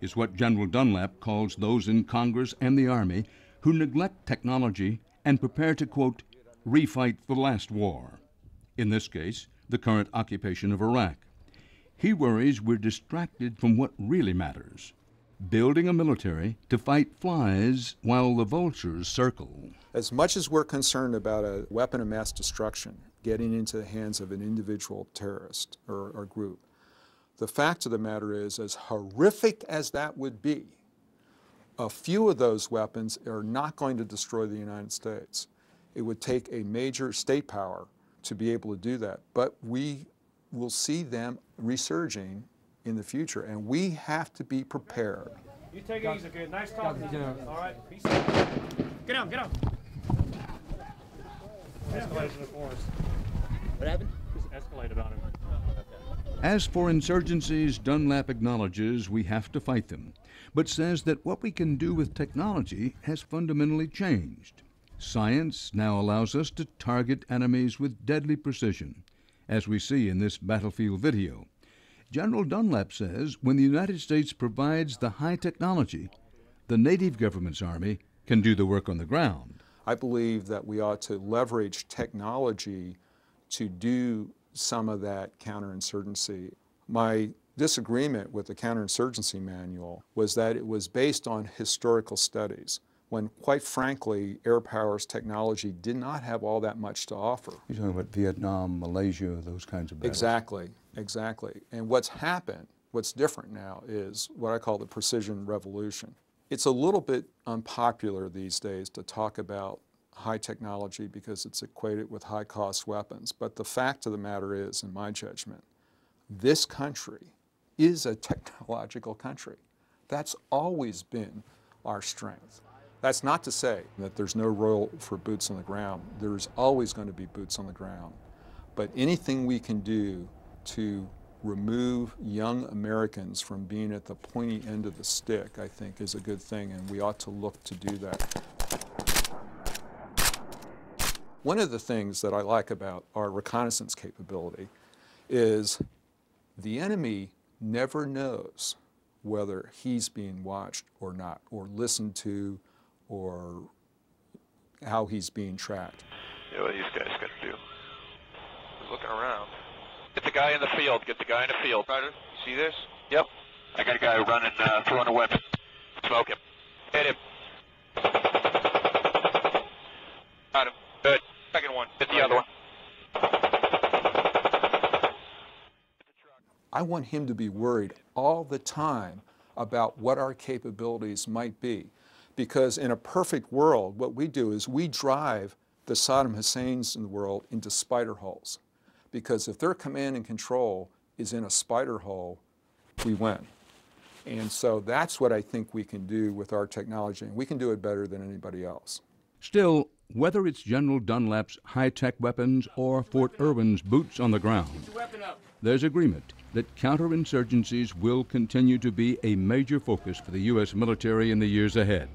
is what General Dunlop calls those in Congress and the Army who neglect technology and prepare to, quote, refight the last war. In this case, the current occupation of Iraq. He worries we're distracted from what really matters, building a military to fight flies while the vultures circle. As much as we're concerned about a weapon of mass destruction getting into the hands of an individual terrorist or group, the fact of the matter is, as horrific as that would be, a few of those weapons are not going to destroy the United States. It would take a major state power to be able to do that. But we will see them resurging in the future, and we have to be prepared. You take it easy, good. Nice talking to you. All right, peace out. Get out, get out. Escalated in the forest. What happened? Just escalated on him. As for insurgencies, Dunlap acknowledges we have to fight them, but says that what we can do with technology has fundamentally changed. Science now allows us to target enemies with deadly precision, as we see in this battlefield video. General Dunlap says when the United States provides the high technology, the native government's army can do the work on the ground. I believe that we ought to leverage technology to do some of that counterinsurgency. My disagreement with the counterinsurgency manual was that it was based on historical studies, when, quite frankly, air power's technology did not have all that much to offer. You're talking about Vietnam, Malaysia, those kinds of battles. Exactly, exactly. And what's happened, what's different now, is what I call the precision revolution. It's a little bit unpopular these days to talk about high technology because it's equated with high-cost weapons. But the fact of the matter is, in my judgment, this country is a technological country. That's always been our strength. That's not to say that there's no role for boots on the ground. There's always going to be boots on the ground. But anything we can do to remove young Americans from being at the pointy end of the stick, I think, is a good thing, and we ought to look to do that. One of the things that I like about our reconnaissance capability is the enemy never knows whether he's being watched or not, or listened to, or how he's being tracked. You know what these guys got to do? He's looking around. Get the guy in the field. Get the guy in the field. Ryder, see this? Yep. I got a guy running, throwing a weapon. Smoke him. Hit him. Got him. Good. Second one. Hit the other one. I want him to be worried all the time about what our capabilities might be. Because in a perfect world, what we do is we drive the Saddam Husseins in the world into spider holes. Because if their command and control is in a spider hole, we win. And so that's what I think we can do with our technology, and we can do it better than anybody else. Still, whether it's General Dunlap's high-tech weapons or Fort Irwin's boots on the ground, there's agreement that counterinsurgencies will continue to be a major focus for the U.S. military in the years ahead.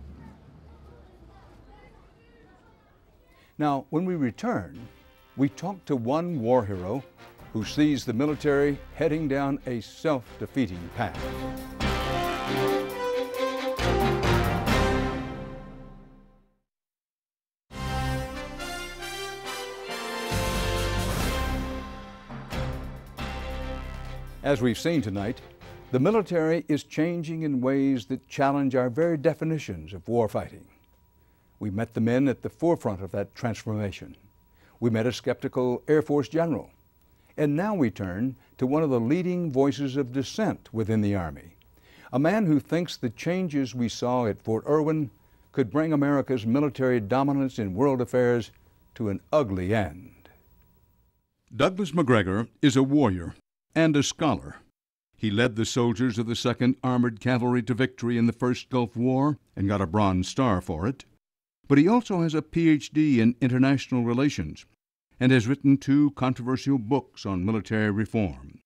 Now, when we return, we talk to one war hero who sees the military heading down a self-defeating path. As we've seen tonight, the military is changing in ways that challenge our very definitions of warfighting. We met the men at the forefront of that transformation. We met a skeptical Air Force general. And now we turn to one of the leading voices of dissent within the Army, a man who thinks the changes we saw at Fort Irwin could bring America's military dominance in world affairs to an ugly end. Douglas Macgregor is a warrior and a scholar. He led the soldiers of the 2nd Armored Cavalry to victory in the First Gulf War and got a Bronze Star for it. But he also has a Ph.D. in international relations and has written 2 controversial books on military reform.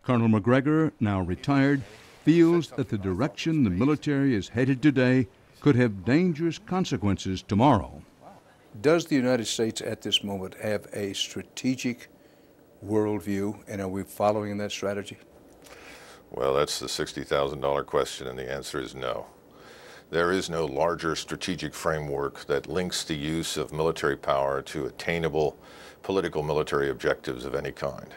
Colonel Macgregor, now retired, feels that the direction the military is headed today could have dangerous consequences tomorrow. Does the United States at this moment have a strategic worldview, and are we following that strategy? Well, that's the $60,000 question, and the answer is no. There is no larger strategic framework that links the use of military power to attainable political military objectives of any kind.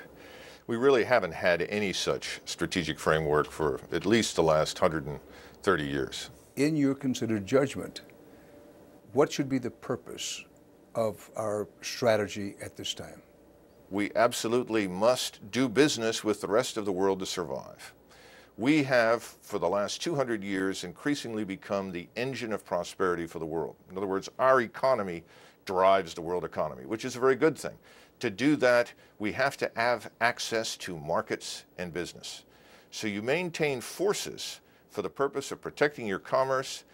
We really haven't had any such strategic framework for at least the last 130 years. In your considered judgment, what should be the purpose of our strategy at this time? We absolutely must do business with the rest of the world to survive. We have, for the last 200 years, increasingly become the engine of prosperity for the world. In other words, our economy drives the world economy, which is a very good thing. To do that, we have to have access to markets and business. So you maintain forces for the purpose of protecting your commerce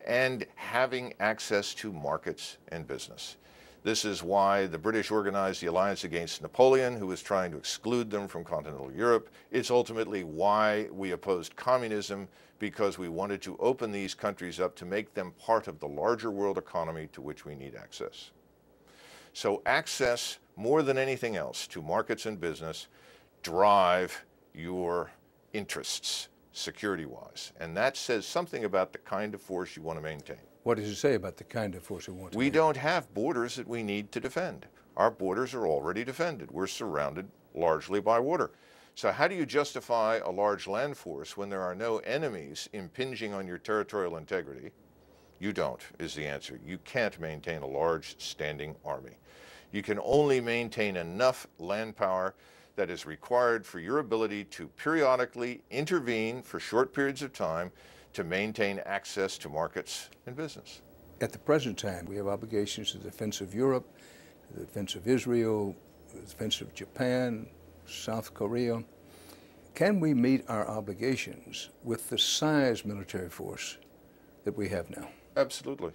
and having access to markets and business. This is why the British organized the alliance against Napoleon, who was trying to exclude them from continental Europe. It's ultimately why we opposed communism, because we wanted to open these countries up to make them part of the larger world economy to which we need access. So access, more than anything else, to markets and business drive your interests security-wise. And that says something about the kind of force you want to maintain. What does it say about the kind of force we want to We maintain? don't have borders that we need to defend. Our borders are already defended. We're surrounded largely by water. So how do you justify a large land force when there are no enemies impinging on your territorial integrity? You don't, is the answer. You can't maintain a large standing army. You can only maintain enough land power that is required for your ability to periodically intervene for short periods of time to maintain access to markets and business. At the present time, we have obligations to the defense of Europe, the defense of Israel, the defense of Japan, South Korea. Can we meet our obligations with the size military force that we have now? Absolutely.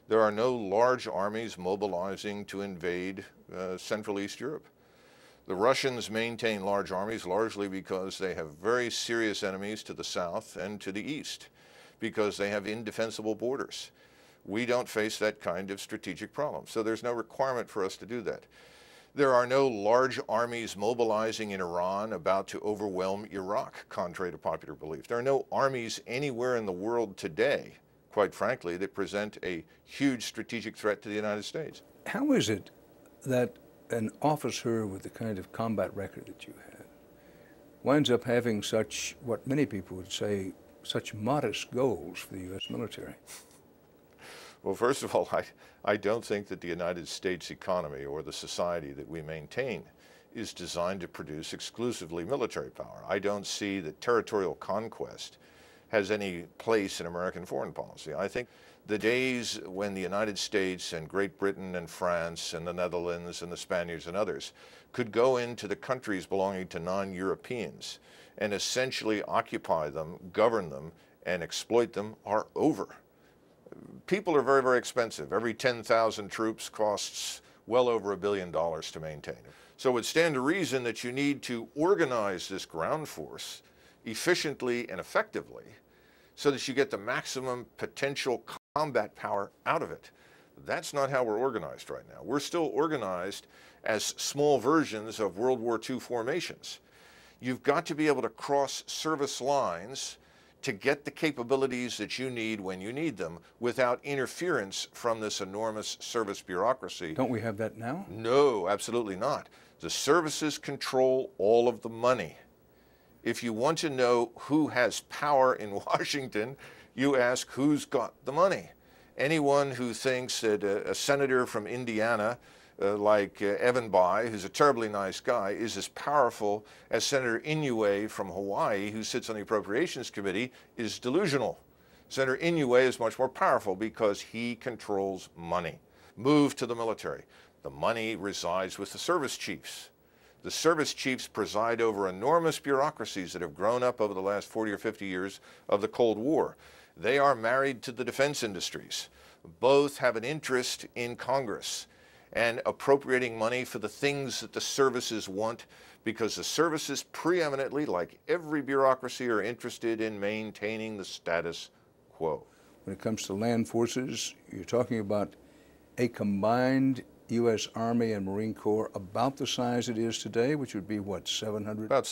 There are no large armies mobilizing to invade Central East Europe. The Russians maintain large armies largely because they have very serious enemies to the south and to the east, because they have indefensible borders. We don't face that kind of strategic problem, so there's no requirement for us to do that. There are no large armies mobilizing in Iran about to overwhelm Iraq, contrary to popular belief. There are no armies anywhere in the world today, quite frankly, that present a huge strategic threat to the United States. How is it that an officer with the kind of combat record that you have winds up having such, what many people would say, such modest goals for the U.S. military? Well, first of all, I don't think that the United States economy or the society that we maintain is designed to produce exclusively military power. I don't see that territorial conquest has any place in American foreign policy. I think the days when the United States and Great Britain and France and the Netherlands and the Spaniards and others could go into the countries belonging to non-Europeans and essentially occupy them, govern them, and exploit them are over. People are very, very expensive. Every 10,000 troops costs well over $1 billion to maintain. So it would stand to reason that you need to organize this ground force efficiently and effectively so that you get the maximum potential combat power out of it. That's not how we're organized right now. We're still organized as small versions of World War II formations. You've got to be able to cross service lines to get the capabilities that you need when you need them without interference from this enormous service bureaucracy. Don't we have that now? No, absolutely not. The services control all of the money. If you want to know who has power in Washington, you ask who's got the money. Anyone who thinks that a senator from Indiana like Evan Bayh, who's a terribly nice guy, is as powerful as Senator Inouye from Hawaii, who sits on the Appropriations Committee, is delusional. Senator Inouye is much more powerful because he controls money. Move to the military. The money resides with the service chiefs. The service chiefs preside over enormous bureaucracies that have grown up over the last 40 or 50 years of the Cold War. They are married to the defense industries. Both have an interest in Congress and appropriating money for the things that the services want, because the services preeminently, like every bureaucracy, are interested in maintaining the status quo. When it comes to land forces, you're talking about a combined U.S. Army and Marine Corps about the size it is today, which would be what, 700? About